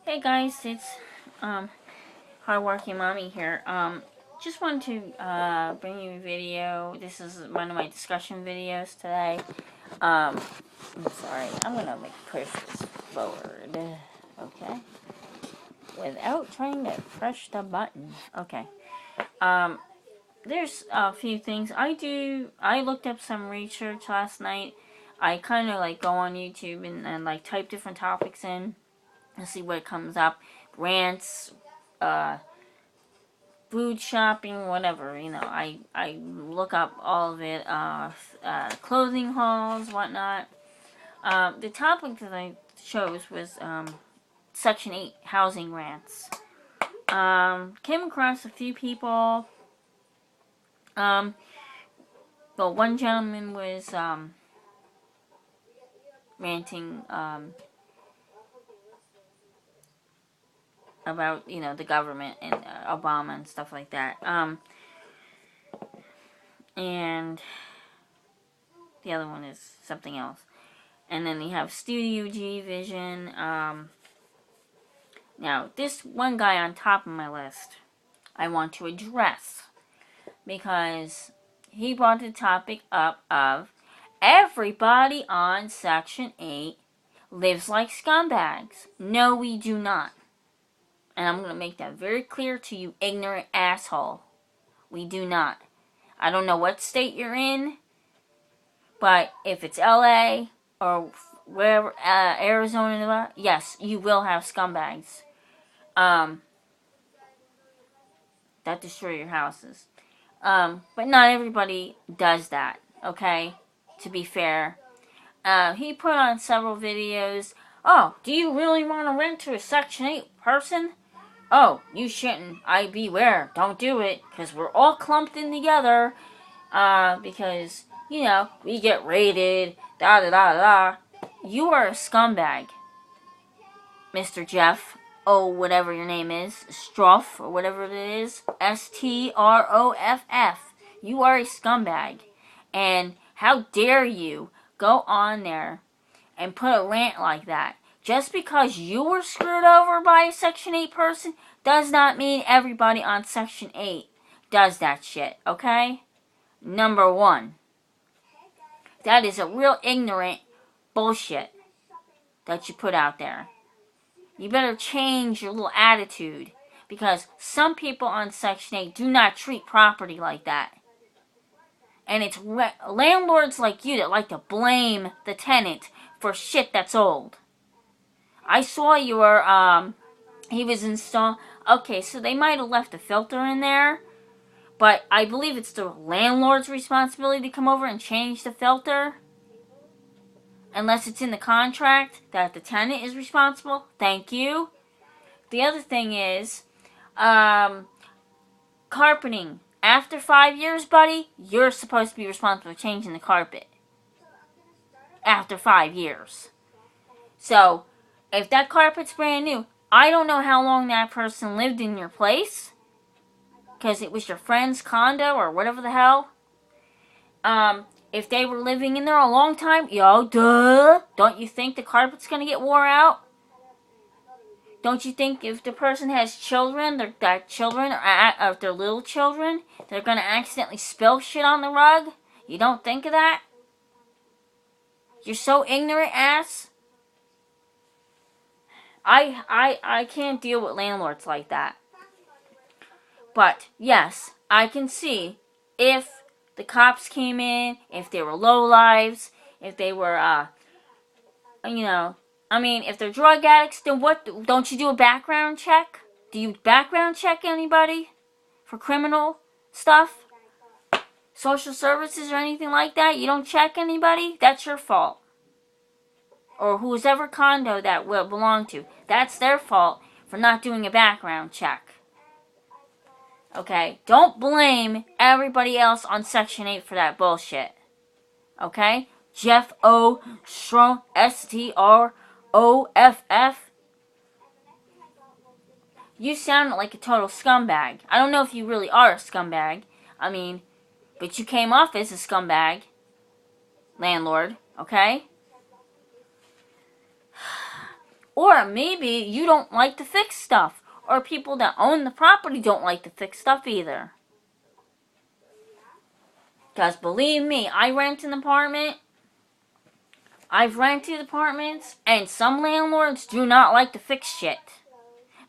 Hey guys, it's hardworking mommy here. Just wanted to bring you a video. This is one of my discussion videos today. I'm sorry. I'm gonna push this forward. Okay. Without trying to press the button. Okay. There's a few things I looked up some research last night. I kind of go on YouTube and type different topics in and see what comes up. Rants, food shopping, whatever. I look up all of it. Clothing hauls, whatnot. The topic that I chose was Section 8 housing rants. Came across a few people. Well, one gentleman was ranting about the government and Obama and stuff like that. And the other one is something else. And then they have Studio G Vision. Now, this one guy on top of my list, I want to address because he brought the topic up of everybody on Section 8 lives like scumbags. No, we do not. And I'm going to make that very clear to you, ignorant asshole. We do not. I don't know what state you're in, but if it's LA or wherever, Arizona, yes, you will have scumbags that destroy your houses. But not everybody does that, okay? To be fair. He put on several videos. Oh, do you really want to rent to a Section 8 person? Oh, you shouldn't. I beware. Don't do it. Because we're all clumped in together. Because, we get raided. Da-da-da-da. You are a scumbag. Mr. Jeff. Oh, whatever your name is. Stroff, or whatever it is. Stroff. You are a scumbag. And how dare you go on there and put a rant like that. Just because you were screwed over by a Section 8 person does not mean everybody on Section 8 does that shit, okay? Number one. That is a real ignorant bullshit that you put out there. You better change your little attitude because some people on Section 8 do not treat property like that. And it's landlords like you that like to blame the tenant for shit that's old. I saw he was installed. Okay, so they might have left a filter in there, but I believe it's the landlord's responsibility to come over and change the filter. Unless it's in the contract that the tenant is responsible. Thank you. The other thing is, carpeting. After 5 years, buddy, you're supposed to be responsible for changing the carpet. After 5 years. So, if that carpet's brand new, I don't know how long that person lived in your place. Because it was your friend's condo or whatever the hell. If they were living in there a long time, duh. Don't you think the carpet's going to get wore out? Don't you think if the person has children, or if they're little children, they're going to accidentally spill shit on the rug? You don't think of that? You're so ignorant, ass. I can't deal with landlords like that. But, yes, I can see if the cops came in, if they were lowlives, if they were, if they're drug addicts, then what? Don't you do a background check? Do you background check anybody for criminal stuff? Social services or anything like that? You don't check anybody? That's your fault. Or whoever condo that will belong to. That's their fault for not doing a background check. Okay? Don't blame everybody else on Section 8 for that bullshit. Okay? Jeff O. Stroff, Stroff. You sound like a total scumbag. I don't know if you really are a scumbag. But you came off as a scumbag. Landlord. Okay? Or maybe you don't like to fix stuff. Or people that own the property don't like to fix stuff either. Because believe me, I rent an apartment. I've rented apartments. And some landlords do not like to fix shit.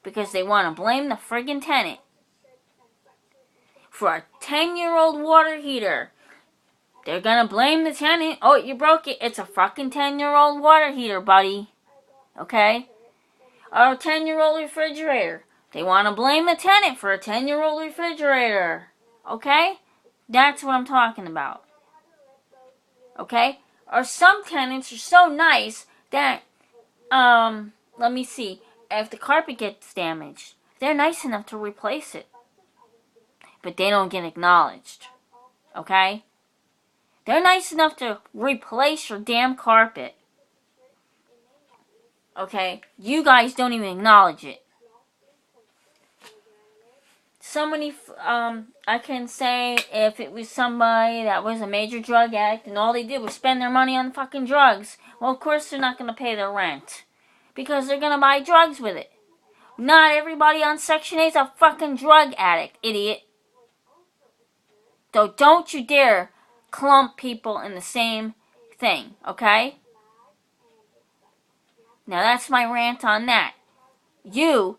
Because they want to blame the friggin' tenant. For a 10-year-old water heater. They're gonna blame the tenant. Oh, you broke it. It's a fucking 10-year-old water heater, buddy. Okay? Or a 10-year-old refrigerator. They want to blame the tenant for a 10-year-old refrigerator. Okay? That's what I'm talking about. Okay? Or some tenants are so nice that, let me see. If the carpet gets damaged, they're nice enough to replace it. But they don't get acknowledged. Okay? They're nice enough to replace your damn carpet. Okay? You guys don't even acknowledge it. Somebody, I can say if it was somebody that was a major drug addict and all they did was spend their money on fucking drugs, well, of course they're not going to pay their rent. Because they're going to buy drugs with it. Not everybody on Section 8 is a fucking drug addict, idiot. So don't you dare clump people in the same thing, okay? Now that's my rant on that. You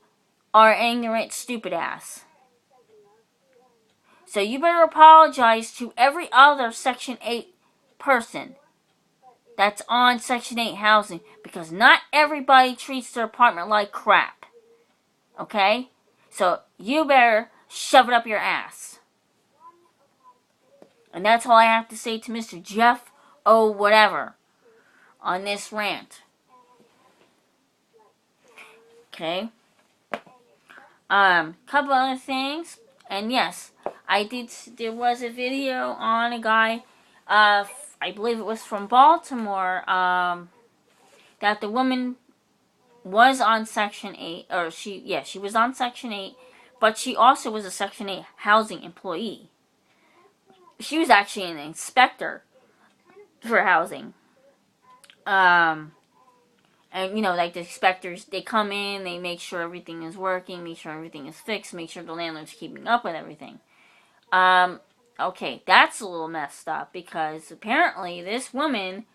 are ignorant, stupid ass. So you better apologize to every other Section 8 person that's on Section 8 housing. Because not everybody treats their apartment like crap. Okay? So you better shove it up your ass. And that's all I have to say to Mr. Jeff O. Whatever on this rant. Okay? Couple other things. And yes, there was a video on a guy, I believe it was from Baltimore, that the woman was on Section 8, or she was on Section 8, but she also was a Section 8 housing employee. She was actually an inspector for housing. And, like the inspectors, they come in, they make sure everything is working, make sure everything is fixed, make sure the landlord's keeping up with everything. Okay, that's a little messed up because apparently this woman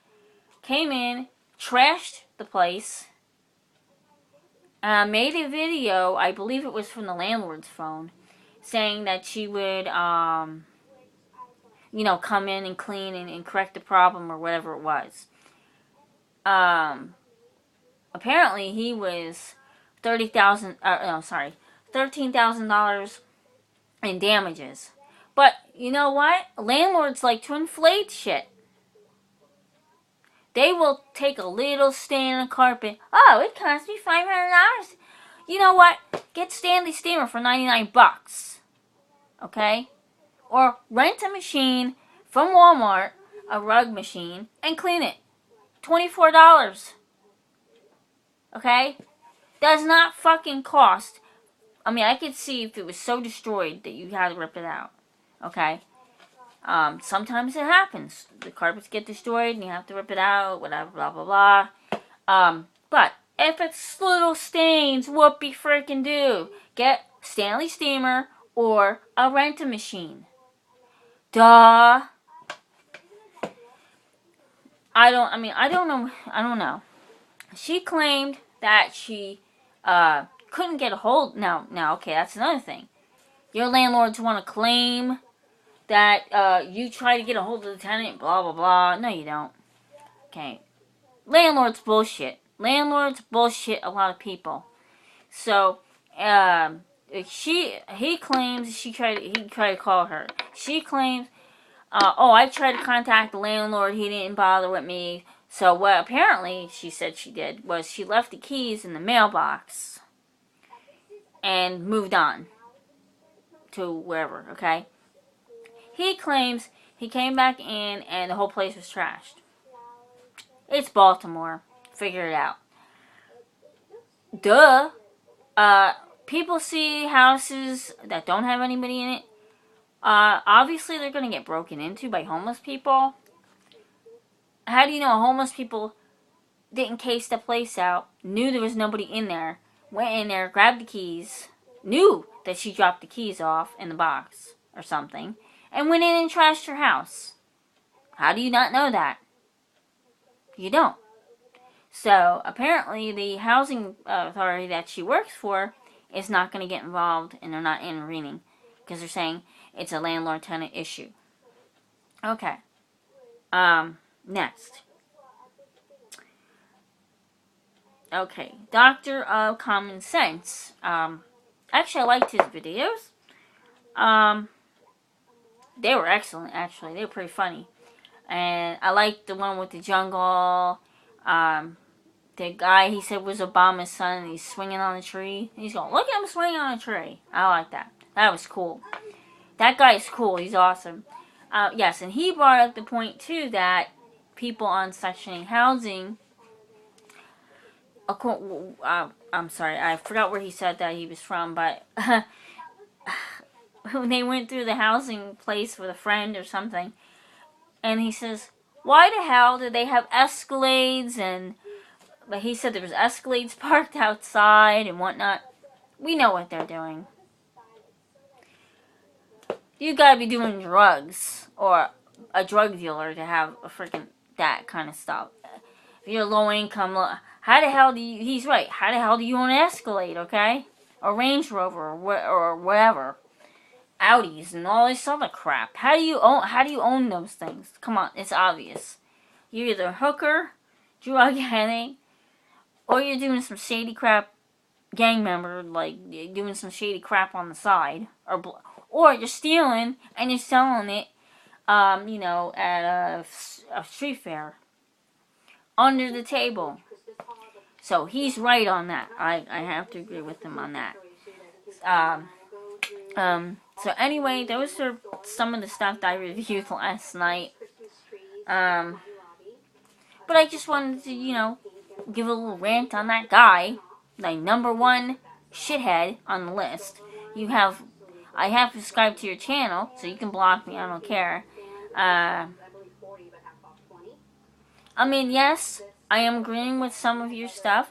came in, trashed the place, made a video, I believe it was from the landlord's phone, saying that she would, come in and clean and correct the problem or whatever it was. Apparently he was $13,000 in damages. But you know what? Landlords like to inflate shit. They will take a little stain on the carpet. Oh, it cost me $500. You know what? Get Stanley Steamer for $99. Okay? Or rent a machine from Walmart, a rug machine, and clean it. $24. Okay? Does not fucking cost. I mean, I could see if it was so destroyed that you had to rip it out. Okay? Sometimes it happens. The carpets get destroyed and you have to rip it out, whatever, blah, blah, blah. But if it's little stains, whoopee freaking do. Get Stanley Steamer or a rent-a-machine. Duh. I don't know. She claimed that she couldn't get a hold. Now, okay, that's another thing. Your landlords want to claim that you try to get a hold of the tenant, blah, blah, blah. No, you don't. Okay. Landlords bullshit. Landlords bullshit a lot of people. So, he claims he tried to call her. She claims, I tried to contact the landlord, he didn't bother with me. So what apparently she said she did was she left the keys in the mailbox and moved on to wherever, okay? He claims he came back in and the whole place was trashed. It's Baltimore. Figure it out. Duh. People see houses that don't have anybody in it. Obviously they're going to get broken into by homeless people. How do you know homeless people didn't case the place out, knew there was nobody in there, went in there, grabbed the keys, knew that she dropped the keys off in the box or something, and went in and trashed her house. How do you not know that? You don't. So apparently the housing authority that she works for is not going to get involved, and they're not intervening because they're saying it's a landlord-tenant issue. Okay. Next. Okay, Doctor of Common Sense. Actually, I liked his videos. They were excellent, actually. They were pretty funny. And I liked the one with the jungle. The guy he said was Obama's son, and he's swinging on a tree. He's going, look at him swinging on a tree. I like that. That was cool. That guy's cool. He's awesome. Yes, and he brought up the point, too, that people on Section 8 housing... I'm sorry, I forgot where he said that he was from, but... when they went through the housing place with a friend or something, and he says, why the hell did they have Escalades? And but he said there was Escalades parked outside and whatnot. We know what they're doing. You gotta be doing drugs or a drug dealer to have a freaking that kind of stuff. If you're low income, how the hell do you? He's right. How the hell do you own an Escalade? Okay, or Range Rover or whatever. Audis and all this other crap. How do you own those things? Come on, it's obvious. You're either a hooker, drug addict, or you're doing some shady crap, gang member, like doing some shady crap on the side, or you're stealing and you're selling it, at a street fair under the table. So he's right on that. I have to agree with him on that. So anyway, those are some of the stuff that I reviewed last night. But I just wanted to, give a little rant on that guy, the number one shithead on the list. I have subscribed to your channel, so you can block me, I don't care. Yes, I am agreeing with some of your stuff.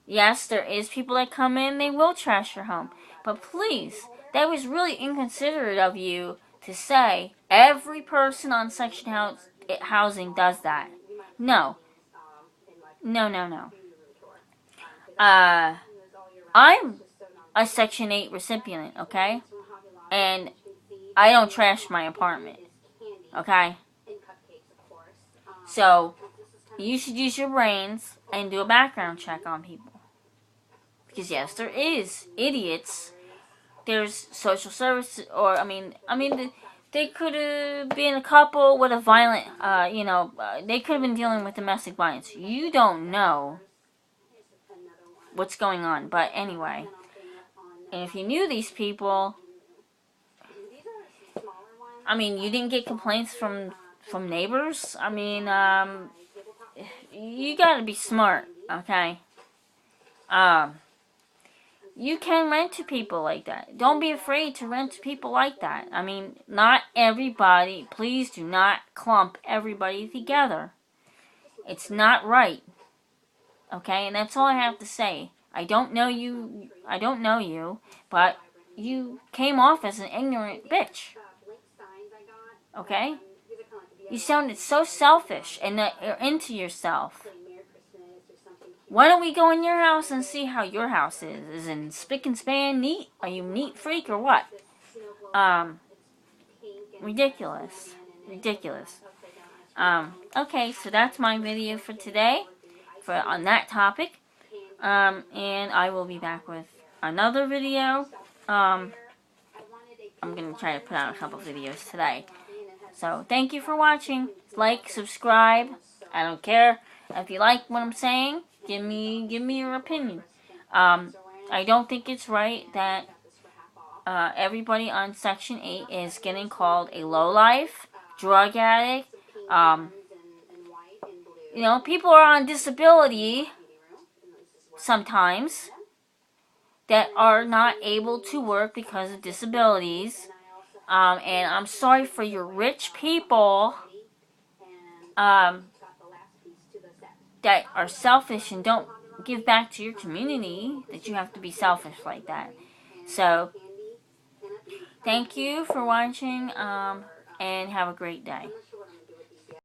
Yes, there is people that come in, they will trash your home. But please, that was really inconsiderate of you to say every person on Section housing does that. No. I'm a Section 8 recipient, okay? And I don't trash my apartment, okay? So, you should use your brains and do a background check on people. Because yes, there is idiots. There's social services, or they could have been a couple with a violent, they could have been dealing with domestic violence. You don't know what's going on, but anyway. And if you knew these people, you didn't get complaints from neighbors. You gotta be smart, okay? You can rent to people like that. Don't be afraid to rent to people like that. Not everybody. Please do not clump everybody together. It's not right. Okay? And that's all I have to say. I don't know you, but you came off as an ignorant bitch. Okay? You sounded so selfish and that you're into yourself. Why don't we go in your house and see how your house is? Is it spick and span neat? Are you a neat freak or what? Ridiculous. Okay, so that's my video for today on that topic. And I will be back with another video. I'm going to try to put out a couple videos today. So, thank you for watching. Like, subscribe. I don't care. If you like what I'm saying, give me your opinion. I don't think it's right that everybody on Section 8 is getting called a lowlife, drug addict. People are on disability sometimes that are not able to work because of disabilities. And I'm sorry for your rich people that that are selfish and don't give back to your community that you have to be selfish like that. So, thank you for watching, and have a great day.